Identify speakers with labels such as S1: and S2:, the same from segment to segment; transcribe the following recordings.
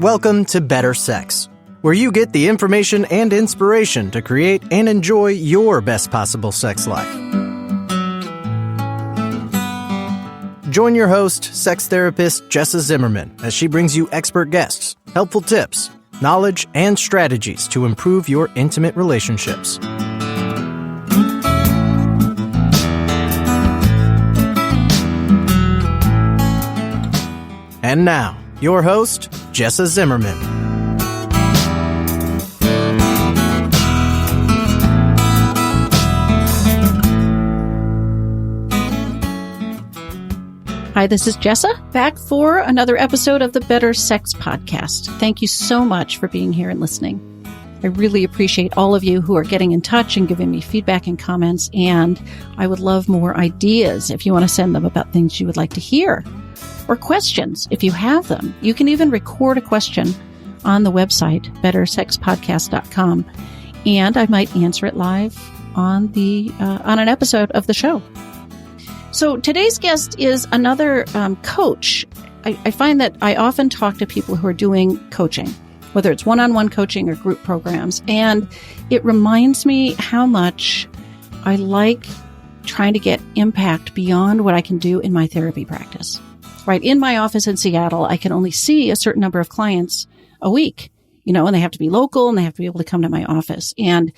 S1: Welcome to Better Sex, where you get the information and inspiration to create and enjoy your best possible sex life. Join your host, sex therapist Jessa Zimmerman, as she brings you expert guests, helpful tips, knowledge, and strategies to improve your intimate relationships. And now, your host, Jessa Zimmerman.
S2: Hi, this is Jessa, back for another episode of the Better Sex Podcast. Thank you so much for being here and listening. I really appreciate all of you who are getting in touch and giving me feedback and comments, and I would love more ideas if you want to send them about things you would like to hear, or questions if you have them. You can even record a question on the website, bettersexpodcast.com, and I might answer it live on an episode of the show. So today's guest is another coach. I find that I often talk to people who are doing coaching, whether it's one-on-one coaching or group programs, and it reminds me how much I like trying to get impact beyond what I can do in my therapy practice. Right, in my office in Seattle, I can only see a certain number of clients a week, and they have to be local and they have to be able to come to my office. And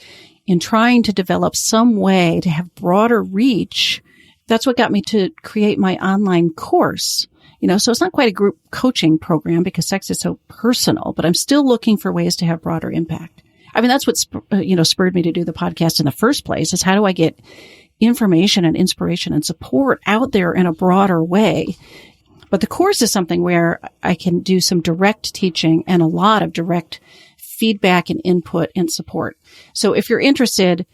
S2: in trying to develop some way to have broader reach, that's what got me to create my online course. So it's not quite a group coaching program because sex is so personal, but I'm still looking for ways to have broader impact. I mean, that's what, spurred me to do the podcast in the first place, is how do I get information and inspiration and support out there in a broader way? But the course is something where I can do some direct teaching and a lot of direct feedback and input and support. So if you're interested,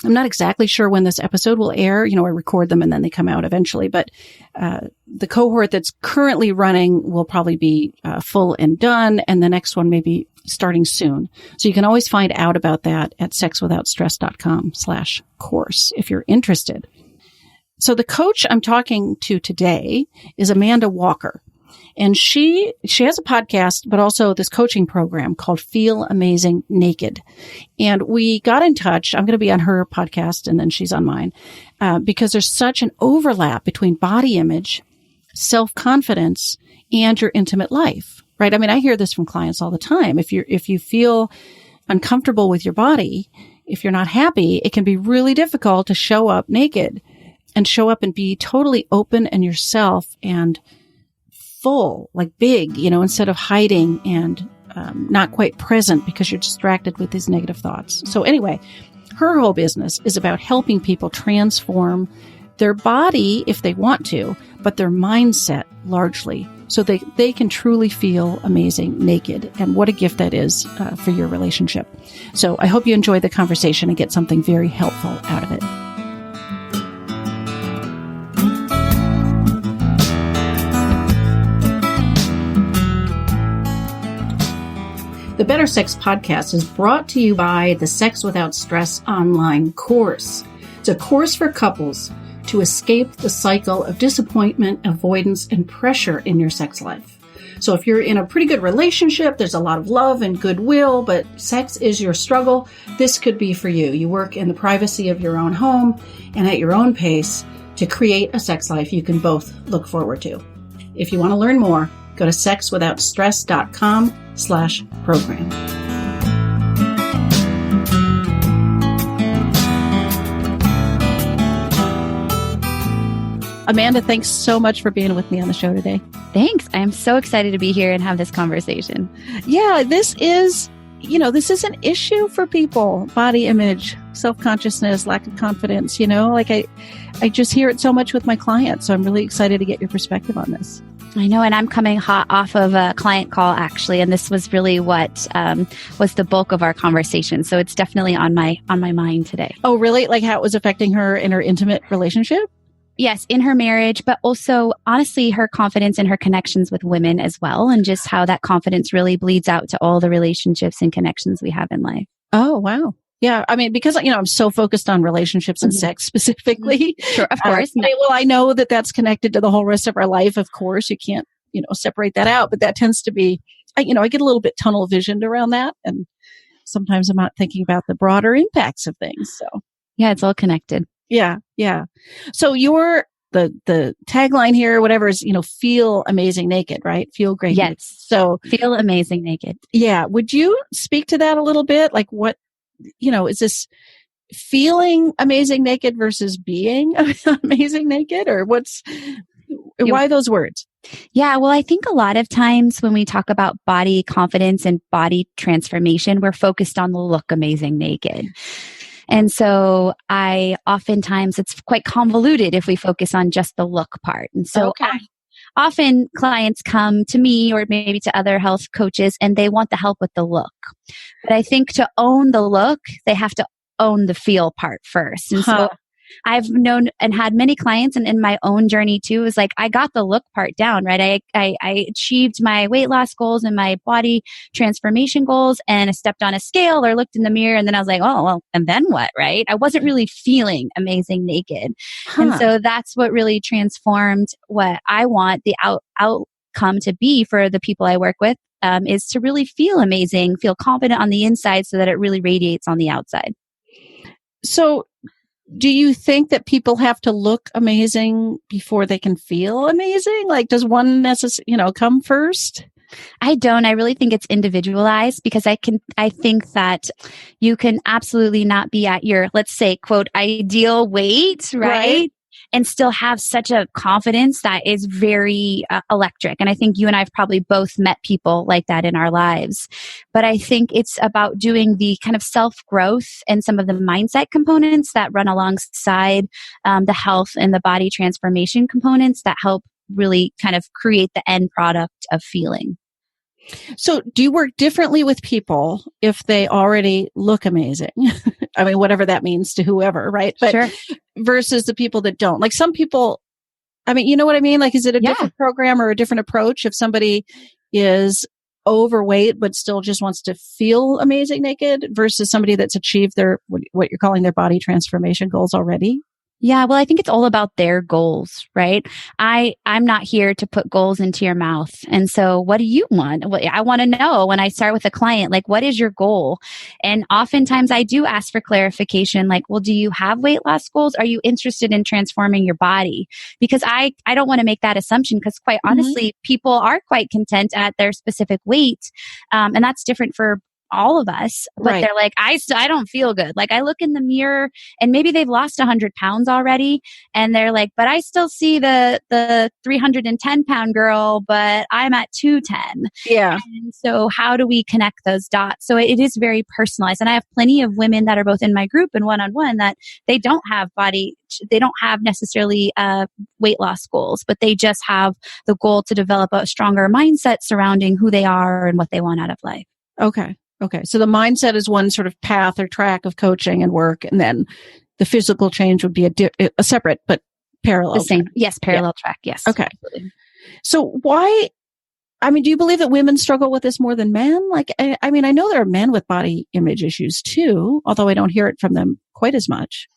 S2: I'm not exactly sure when this episode will air. I record them and then they come out eventually. But the cohort that's currently running will probably be full and done, and the next one may be starting soon. So you can always find out about that at sexwithoutstress.com/course if you're interested. So the coach I'm talking to today is Amanda Walker. And she has a podcast, but also this coaching program called Feel Amazing Naked. And we got in touch. I'm going to be on her podcast and then she's on mine, because there's such an overlap between body image, self-confidence, and your intimate life, right? I mean, I hear this from clients all the time. If you feel uncomfortable with your body, if you're not happy, it can be really difficult to show up naked and show up and be totally open and yourself and full, like big, instead of hiding and not quite present because you're distracted with these negative thoughts. So anyway, her whole business is about helping people transform their body if they want to, but their mindset largely, so they can truly feel amazing naked. And what a gift that is for your relationship. So I hope you enjoy the conversation and get something very helpful out of it. The Better Sex Podcast is brought to you by the Sex Without Stress online course. It's a course for couples to escape the cycle of disappointment, avoidance, and pressure in your sex life. So if you're in a pretty good relationship, there's a lot of love and goodwill, but sex is your struggle, this could be for you. You work in the privacy of your own home and at your own pace to create a sex life you can both look forward to. If you want to learn more, go to sexwithoutstress.com/program. Amanda, thanks so much for being with me on the show today.
S3: Thanks. I'm so excited to be here and have this conversation.
S2: Yeah, this is an issue for people. Body image, self-consciousness, lack of confidence, I just hear it so much with my clients. So I'm really excited to get your perspective on this.
S3: I know, and I'm coming hot off of a client call, actually, and this was really what was the bulk of our conversation. So it's definitely on my mind today.
S2: Oh, really? Like how it was affecting her in her intimate relationship?
S3: Yes, in her marriage, but also, honestly, her confidence and her connections with women as well, and just how that confidence really bleeds out to all the relationships and connections we have in life.
S2: Oh, wow. Yeah. I mean, because, I'm so focused on relationships and sex specifically.
S3: Sure, of course.
S2: I know that that's connected to the whole rest of our life. Of course, you can't, separate that out, but that tends to be I get a little bit tunnel visioned around that. And sometimes I'm not thinking about the broader impacts of things. So
S3: Yeah, it's all connected.
S2: yeah. Yeah. So the tagline here, whatever is, feel amazing naked, right? Feel great.
S3: Yes.
S2: Naked. So
S3: Feel amazing naked.
S2: yeah. Would you speak to that a little bit? Like what, is this feeling amazing naked versus being amazing naked, or why those words?
S3: Yeah, well, I think a lot of times when we talk about body confidence and body transformation, we're focused on the look amazing naked. And so oftentimes it's quite convoluted if we focus on just the look part. And so often clients come to me or maybe to other health coaches and they want the help with the look. But I think to own the look, they have to own the feel part first. And so I've known and had many clients, and in my own journey too, is like, I got the look part down, right? I achieved my weight loss goals and my body transformation goals, and I stepped on a scale or looked in the mirror, and then I was like, oh, well, and then what, right? I wasn't really feeling amazing naked. And so that's what really transformed what I want the outcome to be for the people I work with, is to really feel amazing, feel confident on the inside so that it really radiates on the outside.
S2: So do you think that people have to look amazing before they can feel amazing? Like, does one come first?
S3: I don't. I really think it's individualized, because I think that you can absolutely not be at your, let's say, quote, ideal weight, right? And still have such a confidence that is very electric. And I think you and I have probably both met people like that in our lives. But I think it's about doing the kind of self-growth and some of the mindset components that run alongside the health and the body transformation components that help really kind of create the end product of feeling.
S2: So do you work differently with people if they already look amazing? I mean, whatever that means to whoever, right? But
S3: sure.
S2: Versus the people that don't. Like some people, I mean, you know what I mean? Like, is it a different program or a different approach if somebody is overweight but still just wants to feel amazing naked versus somebody that's achieved their, what you're calling their body transformation goals already?
S3: Yeah, well, I think it's all about their goals, right? I'm not here to put goals into your mouth. And so what do you want? I want to know when I start with a client, like, what is your goal? And oftentimes I do ask for clarification, like, well, do you have weight loss goals? Are you interested in transforming your body? Because I don't want to make that assumption, because quite honestly, people are quite content at their specific weight. And that's different for all of us, but they're like, I don't feel good. Like, I look in the mirror and maybe they've lost 100 pounds already. And they're like, but I still see the 310-pound girl, but I'm at 210.
S2: Yeah.
S3: And so how do we connect those dots? So it is very personalized. And I have plenty of women that are both in my group and one-on-one that they don't have necessarily weight loss goals, but they just have the goal to develop a stronger mindset surrounding who they are and what they want out of life.
S2: Okay. So the mindset is one sort of path or track of coaching and work. And then the physical change would be a separate but parallel.
S3: The same. Track. Yes. Parallel track. Yes.
S2: Okay. Absolutely. So do you believe that women struggle with this more than men? Like, I mean, I know there are men with body image issues too, although I don't hear it from them quite as much.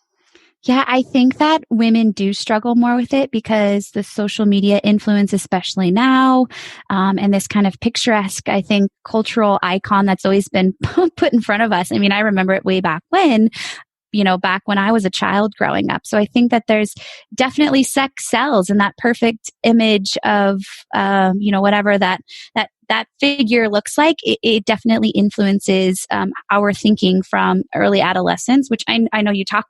S3: Yeah, I think that women do struggle more with it because the social media influence, especially now, and this kind of picturesque, I think, cultural icon that's always been put in front of us. I mean, I remember it way back when, back when I was a child growing up. So I think that there's definitely sex sells, and that perfect image of, whatever that figure looks like, it definitely influences our thinking from early adolescence, which I know you talk,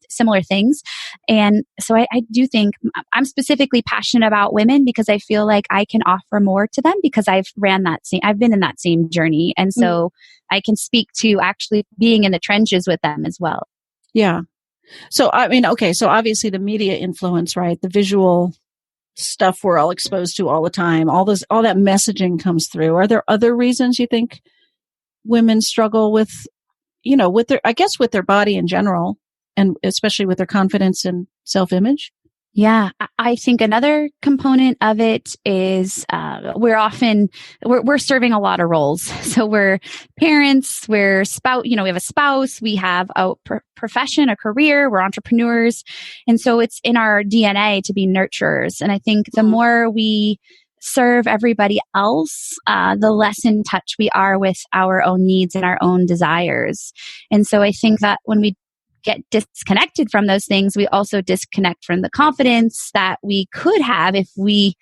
S3: similar things. And so I do think I'm specifically passionate about women because I feel like I can offer more to them because I've been in that same journey. And so I can speak to actually being in the trenches with them as well.
S2: Yeah. So, I mean, okay. So obviously the media influence, right? The visual stuff we're all exposed to all the time, all that messaging comes through. Are there other reasons you think women struggle with their body in general, and especially with their confidence and self-image?
S3: Yeah, I think another component of it is we're serving a lot of roles. So we're parents, we're spouse, we have a spouse, we have a profession, a career, we're entrepreneurs. And so it's in our DNA to be nurturers. And I think the more we serve everybody else, the less in touch we are with our own needs and our own desires. And so I think that when we get disconnected from those things, we also disconnect from the confidence that we could have if we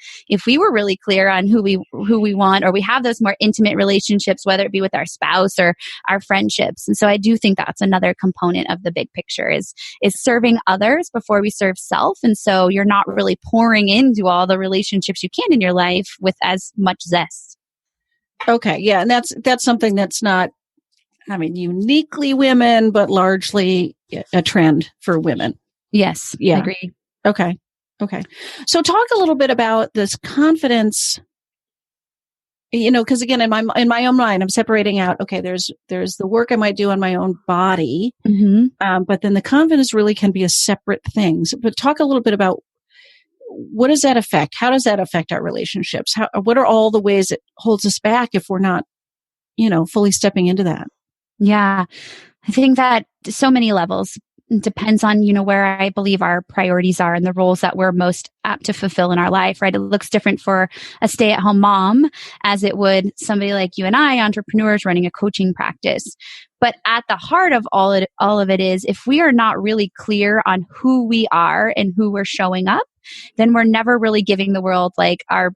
S3: were really clear on who we want, or we have those more intimate relationships, whether it be with our spouse or our friendships. And so I do think that's another component of the big picture is serving others before we serve self. And so you're not really pouring into all the relationships you can in your life with as much zest.
S2: Okay. Yeah. And that's something that's not, uniquely women, but largely a trend for women.
S3: Yes.
S2: Yeah.
S3: I agree.
S2: Okay. So talk a little bit about this confidence, because again, in my own mind, I'm separating out, okay, there's the work I might do on my own body, but then the confidence really can be a separate thing. But talk a little bit about what does that affect? How does that affect our relationships? What are all the ways it holds us back if we're not, fully stepping into that?
S3: Yeah, I think that so many levels. It depends on, where I believe our priorities are and the roles that we're most apt to fulfill in our life, right? It looks different for a stay-at-home mom as it would somebody like you and I, entrepreneurs running a coaching practice. But at the heart of all of it is, if we are not really clear on who we are and who we're showing up, then we're never really giving the world like our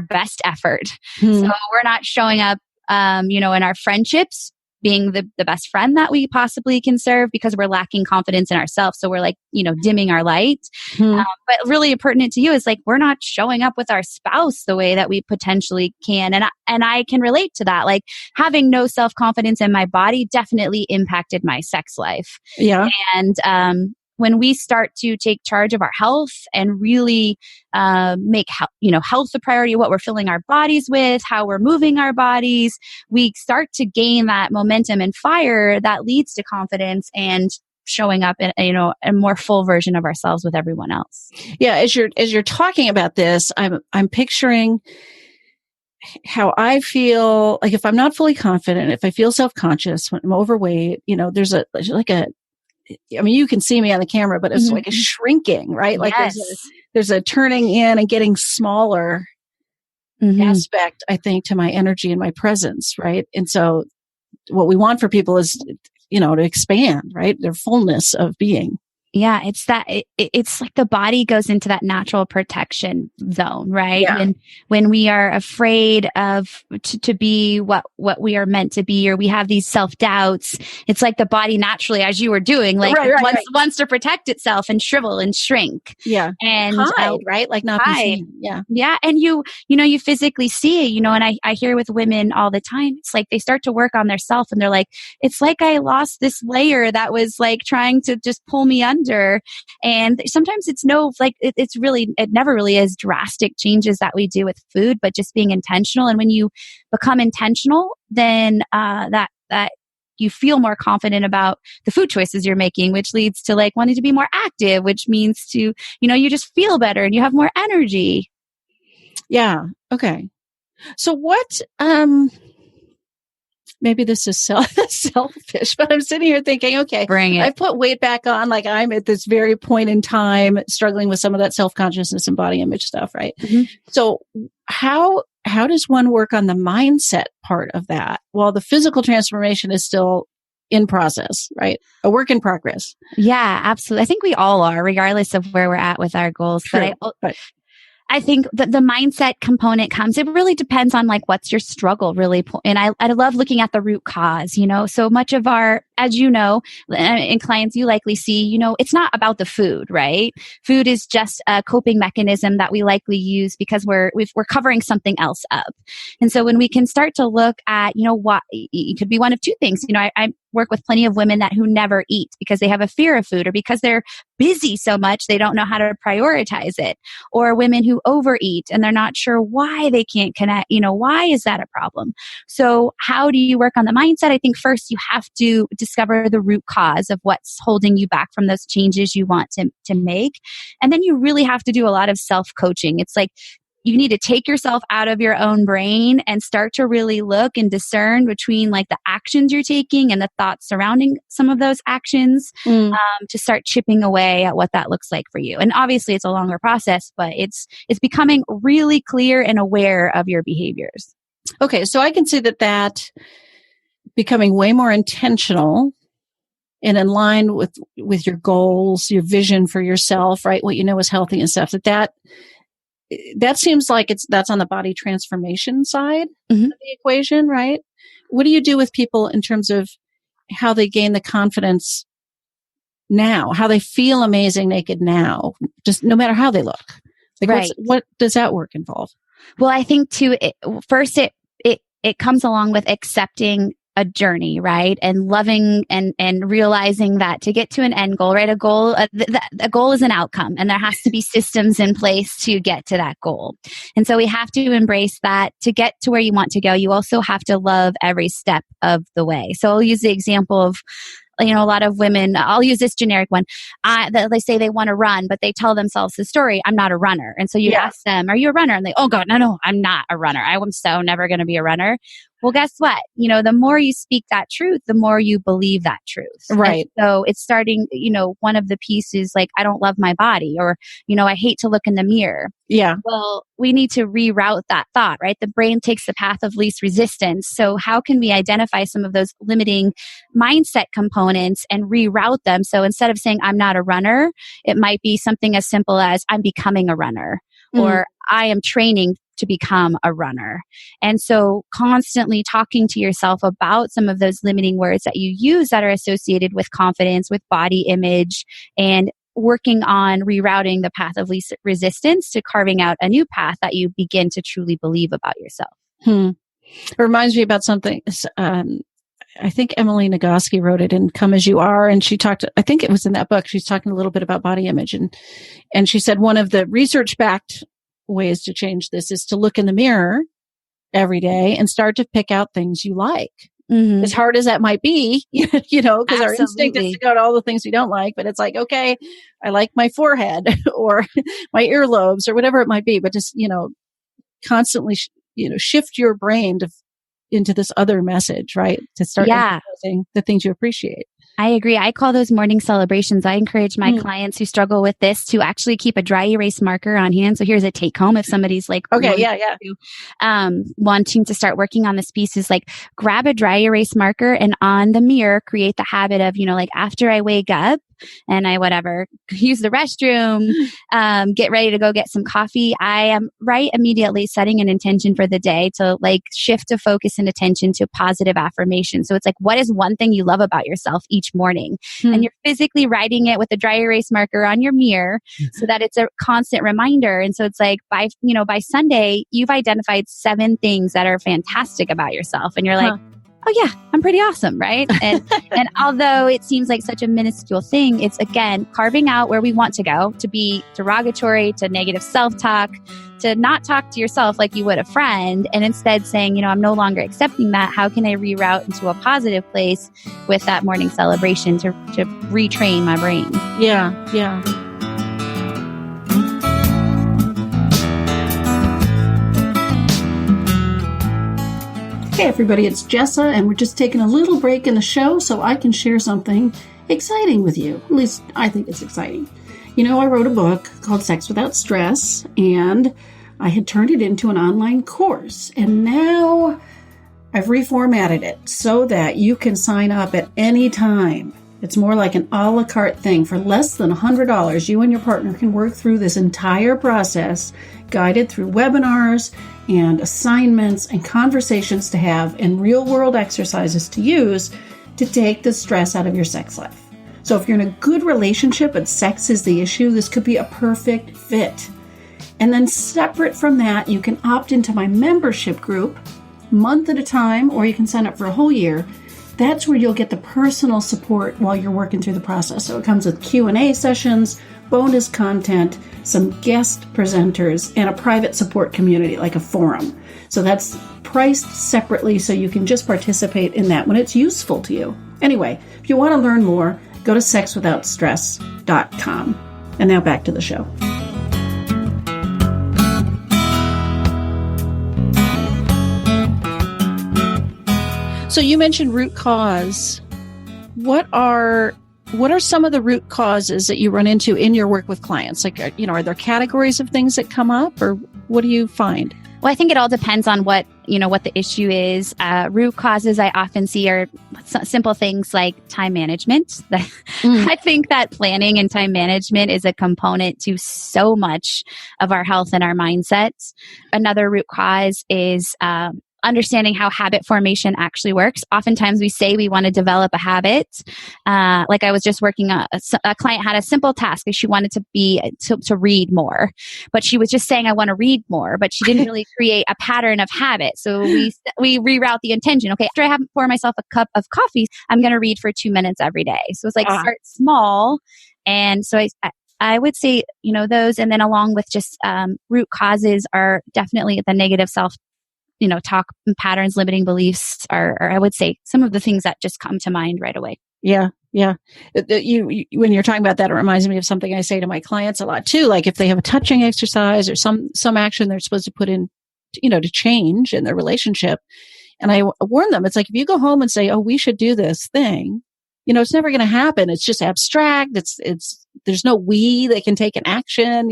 S3: best effort. So we're not showing up, in our friendships, being the best friend that we possibly can serve because we're lacking confidence in ourselves. So we're like, dimming our light. But really pertinent to you is like, we're not showing up with our spouse the way that we potentially can. And I can relate to that. Like having no self-confidence in my body definitely impacted my sex life.
S2: Yeah.
S3: And, when we start to take charge of our health and really make health a priority, what we're filling our bodies with, how we're moving our bodies, we start to gain that momentum and fire that leads to confidence and showing up in a more full version of ourselves with everyone else.
S2: Yeah, as you're talking about this, I'm picturing how I feel like if I'm not fully confident, if I feel self-conscious, when I'm overweight, there's you can see me on the camera, but it's like a shrinking, right? Like there's a turning in and getting smaller aspect, I think, to my energy and my presence, right? And so what we want for people is, to expand, right? Their fullness of being.
S3: Yeah, it's that it's like the body goes into that natural protection zone, right?
S2: Yeah.
S3: When we are afraid of to be what we are meant to be, or we have these self-doubts, it's like the body naturally, as you were doing, like wants to protect itself and shrivel and shrink.
S2: Yeah.
S3: And
S2: hide, right? Like not be seen. Yeah.
S3: Yeah. And you physically see it, and I hear with women all the time, it's like they start to work on their self and they're like, it's like I lost this layer that was like trying to just pull me under. And sometimes it's it never really is drastic changes that we do with food, but just being intentional. And when you become intentional, then that you feel more confident about the food choices you're making, which leads to like wanting to be more active, which means to, you just feel better and you have more energy.
S2: Yeah. Okay. So what, maybe this is selfish, but I'm sitting here thinking, okay,
S3: bring it.
S2: I put weight back on. Like I'm at this very point in time struggling with some of that self-consciousness and body image stuff, right? So how does one work on the mindset part of that while the physical transformation is still in process, right? A work in progress.
S3: Yeah, absolutely. I think we all are, regardless of where we're at with our goals.
S2: True.
S3: But I think that the mindset component comes, it really depends on like, what's your struggle really? And I love looking at the root cause, so much of our, as you know, in clients you likely see, it's not about the food, right? Food is just a coping mechanism that we likely use because we're covering something else up. And so when we can start to look at, what it could be one of two things, I work with plenty of women who never eat because they have a fear of food or because they're busy so much they don't know how to prioritize it, or women who overeat and they're not sure why they can't connect, why is that a problem? So how do you work on the mindset? I think first you have to discover the root cause of what's holding you back from those changes you want to make. And then you really have to do a lot of self-coaching. It's like you need to take yourself out of your own brain and start to really look and discern between like the actions you're taking and the thoughts surrounding some of those actions, to start chipping away at what that looks like for you. And obviously it's a longer process, but it's becoming really clear and aware of your behaviors.
S2: Okay. So I can see that becoming way more intentional and in line with your goals, your vision for yourself, right? What you know is healthy and stuff, that seems like that's on the body transformation side of the equation, right? What do you do with people in terms of how they gain the confidence now, how they feel amazing naked now, just no matter how they look? Like,
S3: right.
S2: What does that work involve?
S3: Well, I think too, first it comes along with accepting a journey, right? And loving and realizing that to get to an end goal, right? A goal is an outcome, and there has to be systems in place to get to that goal. And so we have to embrace that. To get to where you want to go, you also have to love every step of the way. So I'll use the example of, a lot of women, I'll use this generic one. They say they want to run, but they tell themselves the story, I'm not a runner. And so you ask them, are you a runner? And they, oh God, no, I'm not a runner. I am so never going to be a runner. Well, guess what? The more you speak that truth, the more you believe that truth.
S2: Right.
S3: And so it's starting, one of the pieces like, I don't love my body, or, I hate to look in the mirror.
S2: Yeah.
S3: Well, we need to reroute that thought, right? The brain takes the path of least resistance. So how can we identify some of those limiting mindset components and reroute them? So instead of saying, I'm not a runner, it might be something as simple as I'm becoming a runner, or I am training to become a runner. And so constantly talking to yourself about some of those limiting words that you use that are associated with confidence, with body image, and working on rerouting the path of least resistance to carving out a new path that you begin to truly believe about yourself.
S2: It reminds me about something. I think Emily Nagoski wrote it in Come As You Are. And she talked, I think it was in that book, she's talking a little bit about body image. And she said one of the research-backed ways to change this is to look in the mirror every day and start to pick out things you like. As hard as that might be, because our instinct is to go to all the things we don't like, but it's like, okay, I like my forehead or my earlobes or whatever it might be, but just, constantly, shift your brain into this other message, right? To start emphasizing the things you appreciate.
S3: I agree. I call those morning celebrations. I encourage my clients who struggle with this to actually keep a dry erase marker on hand. So here's a take home if somebody's like, wanting to start working on this piece, is like grab a dry erase marker and on the mirror, create the habit of, like after I wake up and I use the restroom, get ready to go get some coffee, I am right immediately setting an intention for the day to like shift the focus and attention to positive affirmation. So it's like, what is one thing you love about yourself each morning? And you're physically writing it with a dry erase marker on your mirror so that it's a constant reminder. And so it's like by Sunday, you've identified 7 things that are fantastic about yourself. And you're like, oh yeah, I'm pretty awesome, right? And although it seems like such a minuscule thing, it's again, carving out where we want to go, to be derogatory, to negative self-talk, to not talk to yourself like you would a friend, and instead saying, I'm no longer accepting that. How can I reroute into a positive place with that morning celebration to retrain my brain?
S2: Yeah.
S4: Hey everybody, it's Jessa, and we're just taking a little break in the show so I can share something exciting with you. At least I think it's exciting. I wrote a book called Sex Without Stress, and I had turned it into an online course, and now I've reformatted it so that you can sign up at any time. It's more like an a la carte thing. For less than $100, you and your partner can work through this entire process, guided through webinars and assignments and conversations to have and real-world exercises to use to take the stress out of your sex life. So if you're in a good relationship but sex is the issue, this could be a perfect fit. And then separate from that, you can opt into my membership group, month at a time, or you can sign up for a whole year. That's where you'll get the personal support while you're working through the process. So it comes with Q&A sessions, bonus content, some guest presenters, and a private support community like a forum. So that's priced separately so you can just participate in that when it's useful to you. Anyway, if you want to learn more, go to sexwithoutstress.com. And now back to the show.
S2: So you mentioned root cause. What are some of the root causes that you run into in your work with clients? Like, are there categories of things that come up, or what do you find?
S3: Well, I think it all depends on what the issue is. Root causes I often see are simple things like time management. I think that planning and time management is a component to so much of our health and our mindsets. Another root cause is understanding how habit formation actually works. Oftentimes we say we want to develop a habit. Like I was just working, a client had a simple task that she wanted to read more, but she was just saying, I want to read more, but she didn't really create a pattern of habit. So we reroute the intention. Okay, after I have pour myself a cup of coffee, I'm going to read for 2 minutes every day. So it's like start small. And so I would say, those, and then along with just root causes are definitely the negative self talk patterns, limiting beliefs are I would say some of the things that just come to mind right away.
S2: Yeah. Yeah. You when you're talking about that, it reminds me of something I say to my clients a lot too. Like if they have a touching exercise or some action they're supposed to put in, to change in their relationship. And I warn them, it's like, if you go home and say, oh, we should do this thing, it's never going to happen. It's just abstract. There's no we that can take an action,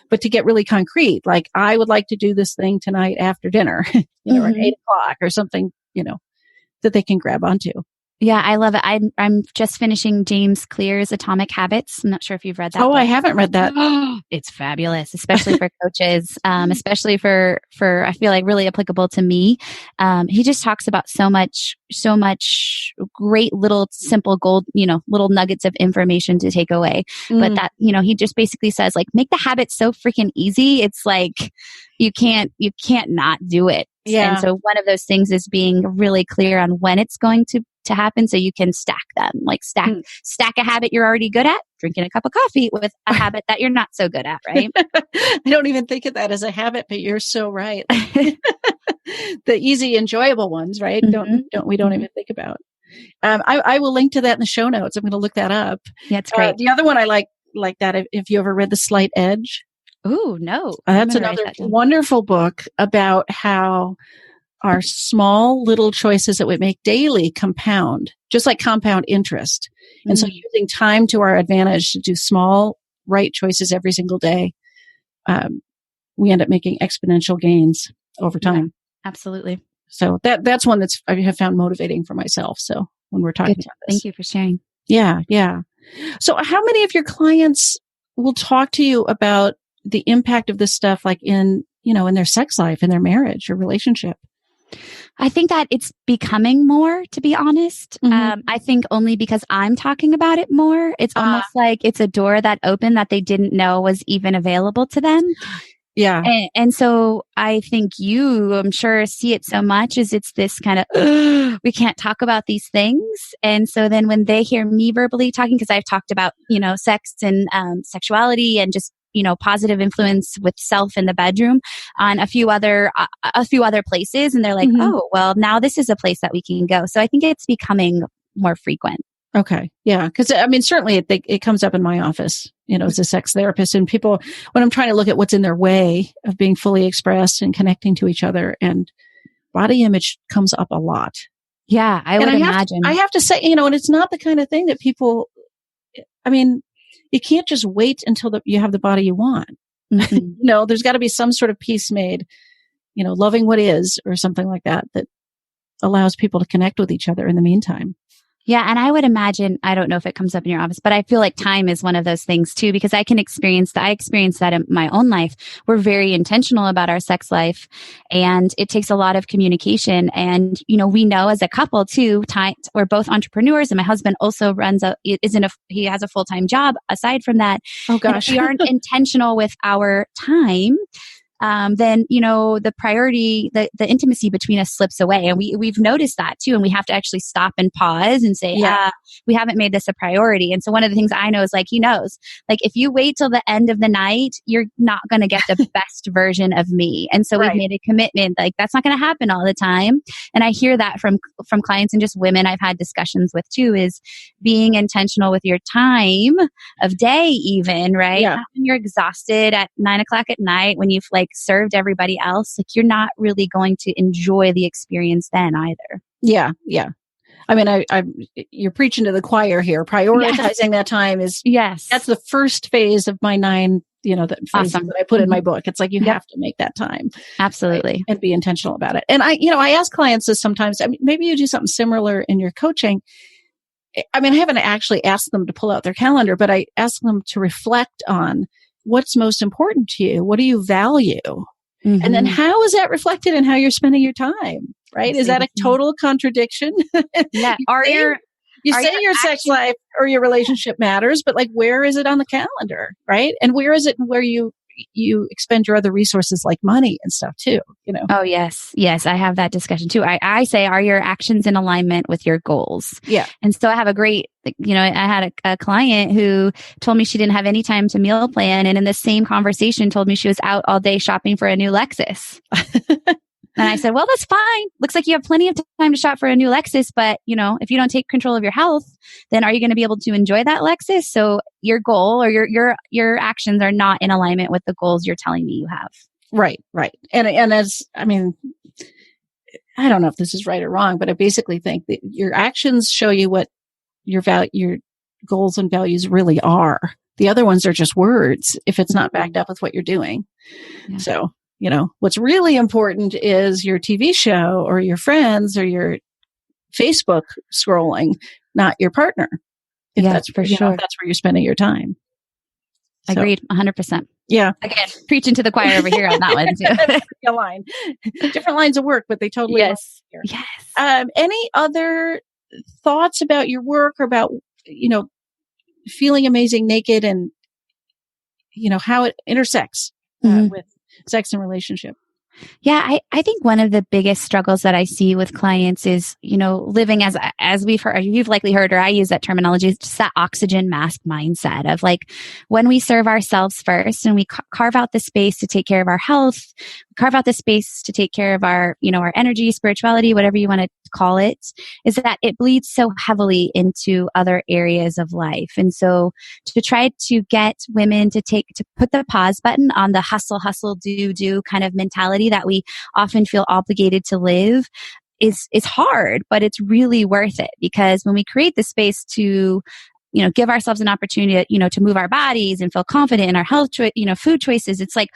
S2: but to get really concrete, like I would like to do this thing tonight after dinner, or at 8 o'clock or something, that they can grab onto.
S3: Yeah, I love it. I'm just finishing James Clear's Atomic Habits. I'm not sure if you've read that.
S2: Oh, I haven't read that.
S3: It's fabulous, especially for coaches, especially for I feel like really applicable to me. He just talks about so much great little simple gold, little nuggets of information to take away. But that, he just basically says like, make the habit so freaking easy. It's like you can't not do it.
S2: Yeah.
S3: And so one of those things is being really clear on when it's going to happen so you can stack them, like stack a habit you're already good at, drinking a cup of coffee, with a habit that you're not so good at, right?
S2: I don't even think of that as a habit, but you're so right. The easy, enjoyable ones, right? We don't even think about. I will link to that in the show notes. I'm going to look that up.
S3: Yeah, it's great.
S2: The other one I like that, if you ever read The Slight Edge.
S3: Oh, no.
S2: That's another wonderful book about how our small little choices that we make daily compound, just like compound interest. And so using time to our advantage to do small, right choices every single day, we end up making exponential gains over time.
S3: Yeah, absolutely.
S2: So that's one I have found motivating for myself. So when we're talking about this.
S3: Thank you for sharing.
S2: Yeah. Yeah. So how many of your clients will talk to you about the impact of this stuff, like in their sex life, in their marriage or relationship?
S3: I think that it's becoming more, to be honest. I think only because I'm talking about it more. It's almost like it's a door that opened that they didn't know was even available to them.
S2: Yeah.
S3: And so I think I'm sure, see it so much as it's this kind of, we can't talk about these things. And so then when they hear me verbally talking, because I've talked about, sex and sexuality and just, positive influence with self in the bedroom on a few other places. And they're like, oh, well, now this is a place that we can go. So I think it's becoming more frequent.
S2: Okay. Yeah. Cause certainly it comes up in my office, as a sex therapist, and people, when I'm trying to look at what's in their way of being fully expressed and connecting to each other, and body image comes up a lot.
S3: Yeah. I would imagine.
S2: I have to say, and it's not the kind of thing that people, you can't just wait until you have the body you want. There's got to be some sort of peace made, loving what is, or something like that allows people to connect with each other in the meantime.
S3: Yeah. And I would imagine, I don't know if it comes up in your office, but I feel like time is one of those things too, because I experienced that in my own life. We're very intentional about our sex life, and it takes a lot of communication. And, we know as a couple too, we're both entrepreneurs, and my husband also he has a full-time job aside from that.
S2: Oh gosh.
S3: If we aren't intentional with our time, then, the priority, the intimacy between us slips away. And we've noticed that too. And we have to actually stop and pause and say, we haven't made this a priority. And so one of the things I know is he knows, if you wait till the end of the night, you're not going to get the best version of me. And so we've made a commitment, that's not going to happen all the time. And I hear that from clients and just women I've had discussions with too, is being intentional with your time of day even, right?
S2: Yeah.
S3: When you're exhausted at 9 o'clock at night, when you've served everybody else, you're not really going to enjoy the experience then either.
S2: Yeah. Yeah. I mean, you're preaching to the choir here. Prioritizing that time is, that's the first phase of my 9, that phase that I put in my book. It's like, you have to make that time.
S3: Absolutely.
S2: Right? And be intentional about it. And I ask clients this sometimes. I mean, maybe you do something similar in your coaching. I mean, I haven't actually asked them to pull out their calendar, but I ask them to reflect on what's most important to you. What do you value? Mm-hmm. And then how is that reflected in how you're spending your time? Right? Is that a total contradiction?
S3: Yeah.
S2: You say your sex life or your relationship matters, but like, where is it on the calendar? Right? And where is it where you expend your other resources like money and stuff too,
S3: Oh, yes. Yes. I have that discussion too. I say, are your actions in alignment with your goals?
S2: Yeah.
S3: And so I have a great, I had a client who told me she didn't have any time to meal plan. And in the same conversation told me she was out all day shopping for a new Lexus. And I said, well, that's fine. Looks like you have plenty of time to shop for a new Lexus. But, if you don't take control of your health, then are you going to be able to enjoy that Lexus? So your goal or your actions are not in alignment with the goals you're telling me you have.
S2: Right. Right. And I don't know if this is right or wrong, but I basically think that your actions show you what your goals and values really are. The other ones are just words if it's not backed up with what you're doing. Yeah. So, what's really important is your TV show or your friends or your Facebook scrolling, not your partner. If that's for sure. If that's where you're spending your time. So,
S3: agreed. 100%.
S2: Yeah.
S3: Again, preaching to the choir over here on that one too.
S2: A line. Different lines of work, but they totally
S3: yes. Yes.
S2: Any other thoughts about your work or about, feeling amazing naked and, how it intersects with sex and relationship?
S3: Yeah, I think one of the biggest struggles that I see with clients is, living as we've heard, you've likely heard, or I use that terminology, it's just that oxygen mask mindset of like, when we serve ourselves first and we carve out the space to take care of our health, carve out the space to take care of our, our energy, spirituality, whatever you want to call it, is that it bleeds so heavily into other areas of life. And so to try to get women to put the pause button on the hustle, do kind of mentality that we often feel obligated to live is hard, but it's really worth it, because when we create the space to give ourselves an opportunity, to move our bodies and feel confident in our health, food choices, it's like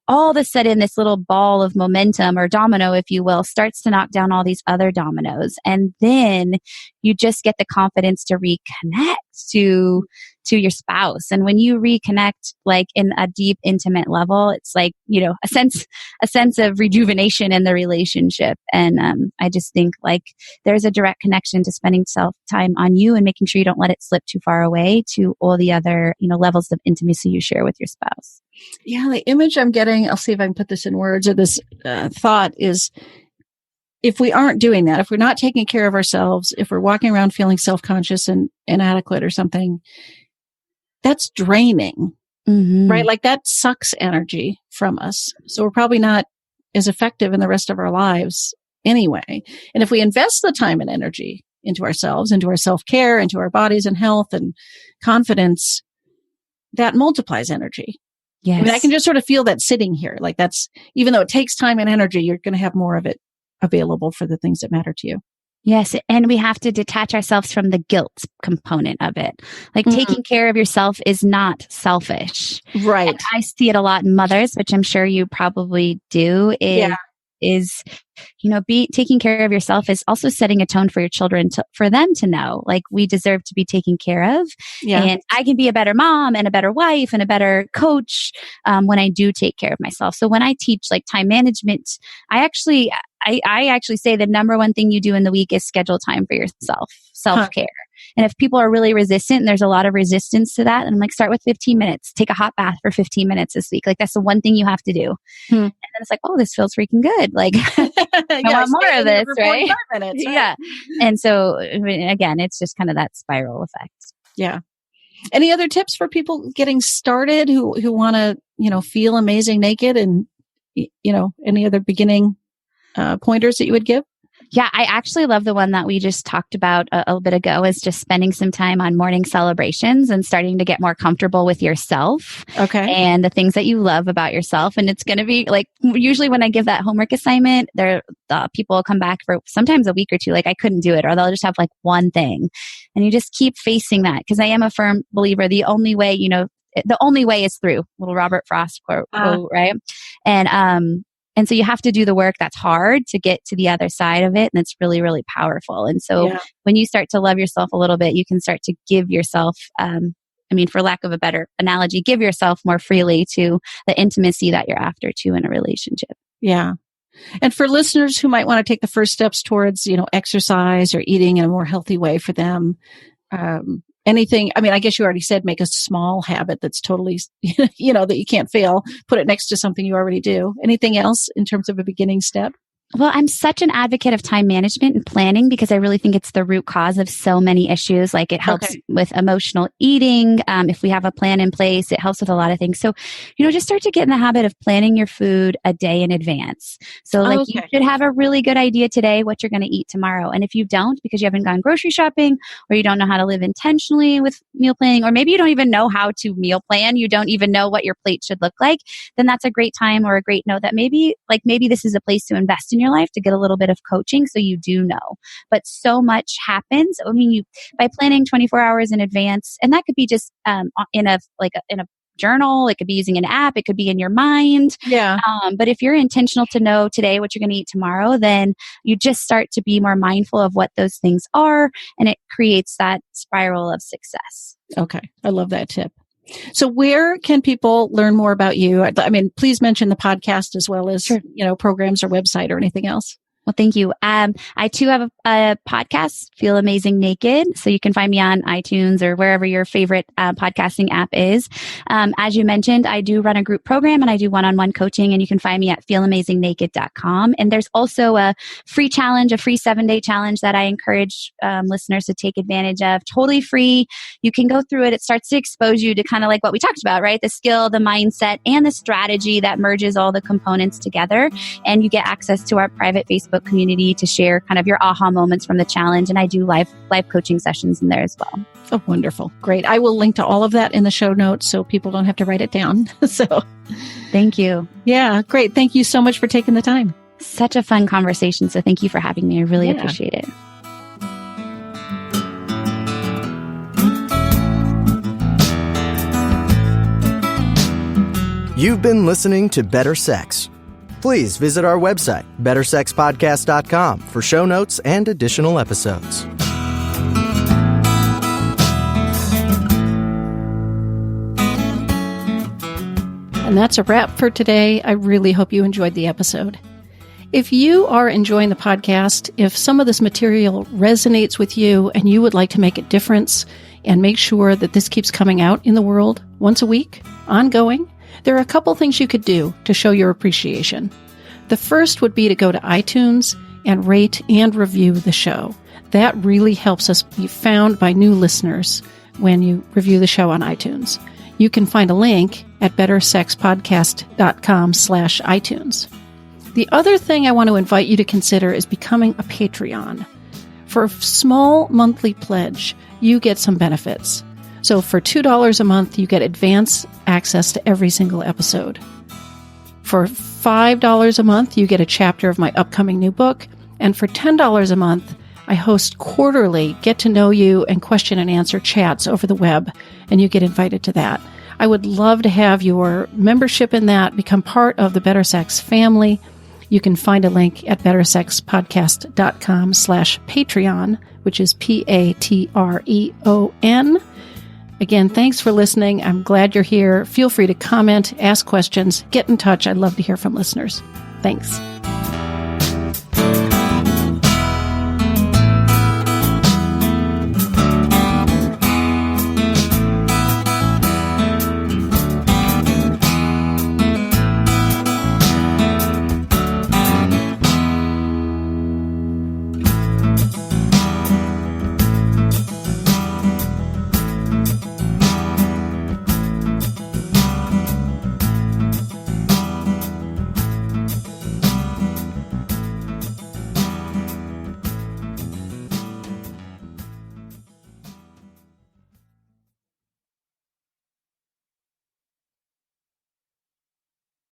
S3: all of a sudden this little ball of momentum or domino, if you will, starts to knock down all these other dominoes. And then you just get the confidence to reconnect to your spouse. And when you reconnect, like in a deep, intimate level, it's like, a sense of rejuvenation in the relationship. And I just think like there's a direct connection to spending time on you and making sure you don't let it slip too far away to all the other, levels of intimacy you share with your spouse.
S2: Yeah. The image I'm getting, I'll see if I can put this in words, or this thought is, if we aren't doing that, if we're not taking care of ourselves, if we're walking around feeling self-conscious and inadequate or something, that's draining, right? Like that sucks energy from us. So we're probably not as effective in the rest of our lives anyway. And if we invest the time and energy into ourselves, into our self-care, into our bodies and health and confidence, that multiplies energy.
S3: Yes.
S2: I mean, I can just sort of feel that sitting here. Like that's, even though it takes time and energy, you're going to have more of it available for the things that matter to you.
S3: Yes. And we have to detach ourselves from the guilt component of it. Like taking care of yourself is not selfish.
S2: Right.
S3: And I see it a lot in mothers, which I'm sure you probably do, is taking care of yourself is also setting a tone for your children for them to know, like, we deserve to be taken care of. Yeah. And I can be a better mom and a better wife and a better coach when I do take care of myself. So when I teach like time management, I actually say the number one thing you do in the week is schedule time for yourself, self-care. And if people are really resistant, and there's a lot of resistance to that, and I'm like, start with 15 minutes, take a hot bath for 15 minutes this week. Like that's the one thing you have to do. And then it's like, oh, this feels freaking good. Like I want more of this, right?
S2: Minutes, right?
S3: Yeah. And so again, it's just kind of that spiral effect.
S2: Yeah. Any other tips for people getting started who want to, feel amazing naked, and, any other beginning pointers that you would give?
S3: Yeah, I actually love the one that we just talked about a little bit ago, is just spending some time on morning celebrations and starting to get more comfortable with yourself and the things that you love about yourself. And it's going to be like, usually when I give that homework assignment, people will come back for sometimes a week or two, like I couldn't do it, or they'll just have like one thing. And you just keep facing that, because I am a firm believer, the only way is through. Little Robert Frost quote, right? And so you have to do the work that's hard to get to the other side of it. And it's really, really powerful. And so when you start to love yourself a little bit, you can start to give yourself, for lack of a better analogy, give yourself more freely to the intimacy that you're after too in a relationship.
S2: Yeah. And for listeners who might want to take the first steps towards, exercise or eating in a more healthy way for them, anything, I guess you already said, make a small habit that's totally, that you can't fail. Put it next to something you already do. Anything else in terms of a beginning step?
S3: Well, I'm such an advocate of time management and planning, because I really think it's the root cause of so many issues. Like it helps with emotional eating. If we have a plan in place, it helps with a lot of things. So, just start to get in the habit of planning your food a day in advance. So you should have a really good idea today what you're going to eat tomorrow. And if you don't, because you haven't gone grocery shopping, or you don't know how to live intentionally with meal planning, or maybe you don't even know how to meal plan, you don't even know what your plate should look like, then that's a great time or a great note that maybe this is a place to invest in your life, to get a little bit of coaching so you do know. But so much happens. By planning 24 hours in advance, and that could be just in a journal, it could be using an app, it could be in your mind.
S2: Yeah.
S3: But if you're intentional to know today what you're going to eat tomorrow, then you just start to be more mindful of what those things are, and it creates that spiral of success.
S2: Okay. I love that tip. So where can people learn more about you? Please mention the podcast as well as, programs or website or anything else.
S3: Well, thank you. I too have a podcast, Feel Amazing Naked. So you can find me on iTunes or wherever your favorite podcasting app is. As you mentioned, I do run a group program and I do one-on-one coaching, and you can find me at feelamazingnaked.com. And there's also a free challenge, a free 7-day challenge that I encourage listeners to take advantage of. Totally free. You can go through it. It starts to expose you to kind of like what we talked about, right? The skill, the mindset, and the strategy that merges all the components together. And you get access to our private Facebook community to share kind of your aha moments from the challenge. And I do live coaching sessions in there as well.
S2: Oh, wonderful. Great. I will link to all of that in the show notes so people don't have to write it down. So
S3: thank you.
S2: Yeah, great. Thank you so much for taking the time.
S3: Such a fun conversation. So thank you for having me. I really appreciate it.
S1: You've been listening to Better Sex. Please visit our website, bettersexpodcast.com, for show notes and additional episodes.
S2: And that's a wrap for today. I really hope you enjoyed the episode. If you are enjoying the podcast, if some of this material resonates with you and you would like to make a difference and make sure that this keeps coming out in the world once a week, ongoing, there are a couple things you could do to show your appreciation. The first would be to go to iTunes and rate and review the show. That really helps us be found by new listeners when you review the show on iTunes. You can find a link at bettersexpodcast.com/iTunes. The other thing I want to invite you to consider is becoming a Patreon. For a small monthly pledge, you get some benefits. So for $2 a month, you get advance access to every single episode. For $5 a month, you get a chapter of my upcoming new book. And for $10 a month, I host quarterly get to know you and question and answer chats over the web, and you get invited to that. I would love to have your membership in that, become part of the Better Sex family. You can find a link at bettersexpodcast.com/Patreon, which is Patreon. Again, thanks for listening. I'm glad you're here. Feel free to comment, ask questions, get in touch. I'd love to hear from listeners. Thanks.